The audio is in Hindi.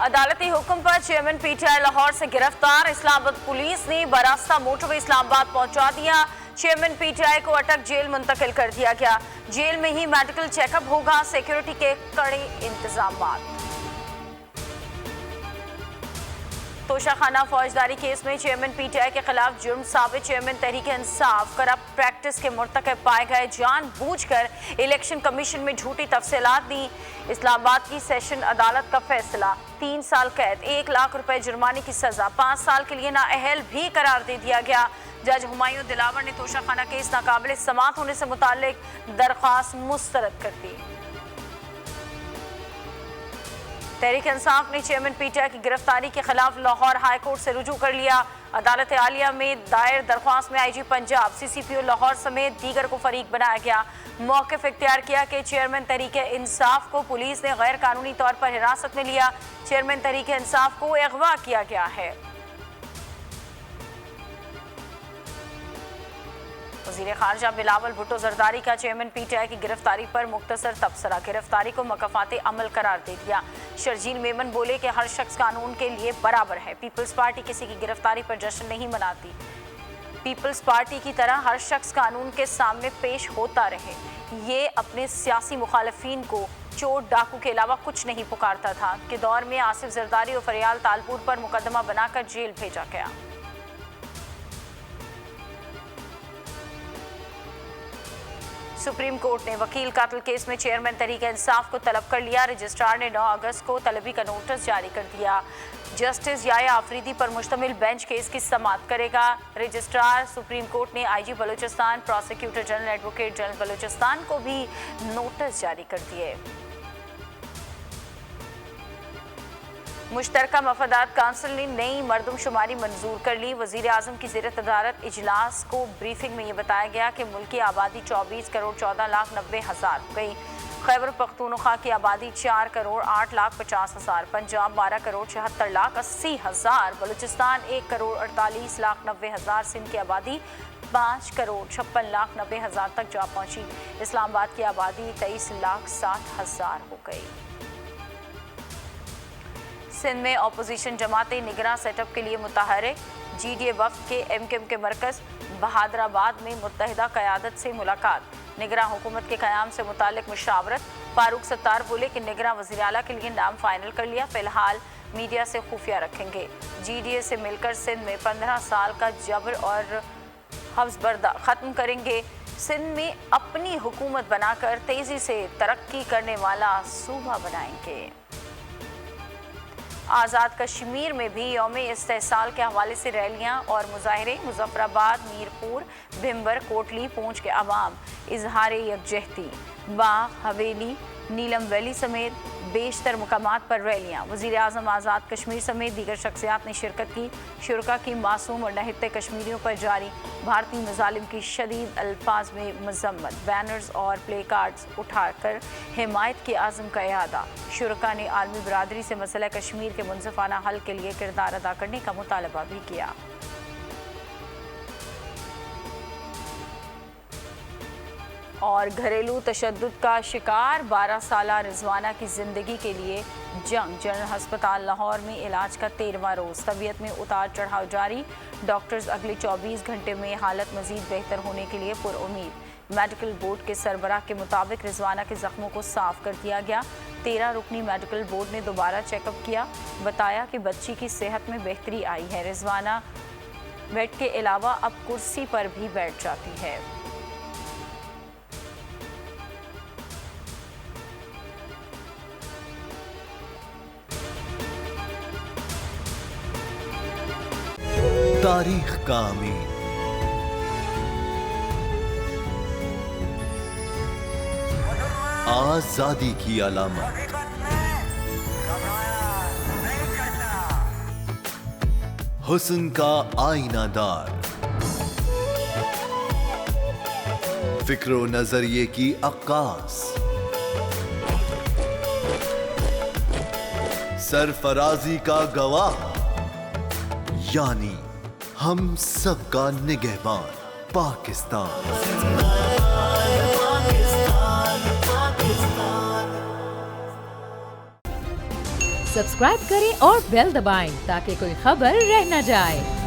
अदालती हुक्म पर चेयरमैन पीटीआई लाहौर से गिरफ्तार। इस्लामाबाद पुलिस ने बरास्ता मोटरवे इस्लामाबाद पहुंचा दिया। चेयरमैन पीटीआई को अटक जेल मुंतकिल कर दिया गया। जेल में ही मेडिकल चेकअप होगा। सिक्योरिटी के कड़े इंतजाम। तोशाखाना फौजदारी केस में चेयरमैन पीटीआई के खिलाफ जुर्म साबित। Chairman Tehreek Insaf corrupt practice के मुर्तकब पाए गए। जानबूझकर इलेक्शन कमीशन में झूठी तफसीलात दी। इस्लामाबाद की सेशन अदालत का फैसला 3 साल कैद, 1 लाख रुपए जुर्माने की सजा, 5 साल के लिए नाअहल भी करार दे दिया गया। जज हुमायूं दिलावर ने तोशाखाना केस नाकाबिल समाअत होने से मुताल्लिक दरख्वास्त मुस्तरद कर दी। तहरीक इंसाफ ने चेयरमैन पीटीआई की गिरफ्तारी के खिलाफ लाहौर हाई कोर्ट से रुजू कर लिया। अदालत आलिया में दायर दरख्वास्त में आईजी पंजाब, सीसीपीओ लाहौर समेत दीगर को फरीक बनाया गया। मौक़िफ़ इख्तियार किया कि चेयरमैन तहरीक इंसाफ को पुलिस ने गैर कानूनी तौर पर हिरासत में लिया। चेयरमैन तहरीक इंसाफ को अगवा किया गया है। वज़ीर ख़ारजा बिलावल भुट्टो जरदारी का चेयरमैन पीटीआई की गिरफ्तारी पर मुख्तसर तबसरा। गिरफ्तारी को मकफ़ाते अमल करार दे दिया। शर्जील मेमन बोले कि हर शख्स कानून के लिए बराबर है। पीपल्स पार्टी किसी की गिरफ्तारी पर जश्न नहीं मनाती। पीपल्स पार्टी की तरह हर शख्स कानून के सामने पेश होता रहे। ये अपने सियासी मुखालफिन को चोर डाकू के अलावा कुछ नहीं पुकारता था कि दौर में आसिफ जरदारी और फरियाल तालपुर पर मुकदमा बनाकर जेल भेजा गया। सुप्रीम कोर्ट ने वकील कातिल केस में चेयरमैन तहरीक इंसाफ को तलब कर लिया। रजिस्ट्रार ने 9 अगस्त को तलबी का नोटिस जारी कर दिया। जस्टिस याया आफरीदी पर मुश्तमिल बेंच केस की समाअत करेगा। रजिस्ट्रार सुप्रीम कोर्ट ने IG Balochistan, prosecutor general, advocate general Balochistan को भी नोटिस जारी कर दिए। मुश्तरका मफादात काउंसिल ने नई मरदमशुमारी मंजूर कर ली। वज़ीर आज़म की ज़ेर तदारत इजलास को ब्रीफिंग में ये बताया गया कि मुल्की आबादी 24 करोड़ 14 लाख 90 हज़ार हो गई। खैबर पख्तूनख्वा की आबादी 4 करोड़ 8 लाख 50 हज़ार, पंजाब 12 करोड़ 76 लाख 80 हज़ार, बलूचिस्तान 1 करोड़ 48 लाख 90 हज़ार, सिंध की आबादी 5 करोड़ 56 लाख 90 हज़ार तक जा पहुँची। इस्लामाबाद की आबादी 23 लाख 60 हज़ार हो गई। सिंध में अपोजिशन जमातें निगरां सेटअप के लिए मुतहरिक। जीडीए वफ्द के एमकेएम के मरकज़ बहादराबाद में मुत्तहिदा क़यादत से मुलाकात। निगरां हुकूमत के क़याम से मुताल्लिक मुशावरत। फारूक सत्तार बोले कि निगरां वज़ीर आला के लिए नाम फाइनल कर लिया, फ़िलहाल मीडिया से खुफिया रखेंगे। जीडीए से मिलकर सिंध में 15 साल का जबर और हफ्ज़बर्दा ख़त्म करेंगे। सिंध में अपनी हुकूमत बनाकर तेज़ी से तरक्की करने वाला सूबा बनाएंगे। आज़ाद कश्मीर में भी यौम इस्तेहसाल के हवाले से रैलियां और मुजाहरे। मुजफ्फराबाद, मीरपुर, भिम्बर, कोटली, पूंछ के अवाम इजहार यकजहती। बाग, हवेली, नीलम वैली समेत बेशतर मुकामात पर रैलियां। वज़ीर आज़म आज़ाद कश्मीर समेत दीगर शख्सियात ने शिरकत की। शुरका की मासूम और नहित्ते कश्मीरियों पर जारी भारतीय मज़ालिम की शदीद अल्फाज में मज़म्मत। बैनर्स और प्ले कार्ड्स उठाकर हिमायत के आज़म का इरादा। शुरका ने आलमी बरादरी से मसला कश्मीर के मुनसिफाना हल के लिए किरदार अदा करने का मुतालबा भी किया। और घरेलू तशद्दुद का शिकार 12 साला रिजवाना की ज़िंदगी के लिए जंग। जनरल हस्पताल लाहौर में इलाज का 13वां रोज़। तबीयत में उतार चढ़ाव जारी। डॉक्टर्स अगले 24 घंटे में हालत मज़ीद बेहतर होने के लिए पुरउम्मीद। मेडिकल बोर्ड के सरबराह के मुताबिक रिजवाना के ज़ख्मों को साफ कर दिया गया। 13 रुकनी मेडिकल बोर्ड ने दोबारा चेकअप किया। बताया कि बच्ची की सेहत में बेहतरी आई है। रिजवाना बेड के अलावा अब कुर्सी पर भी बैठ जाती है। तारीख का अमीर, आजादी की अलामत, हुस्न का आईनादार, फिक्रो नजरिए की अक्कास, सरफराजी का गवाह, यानी हम सबका निगहबान पाकिस्तान। सब्सक्राइब करें और बेल दबाएं ताकि कोई खबर रह न जाए।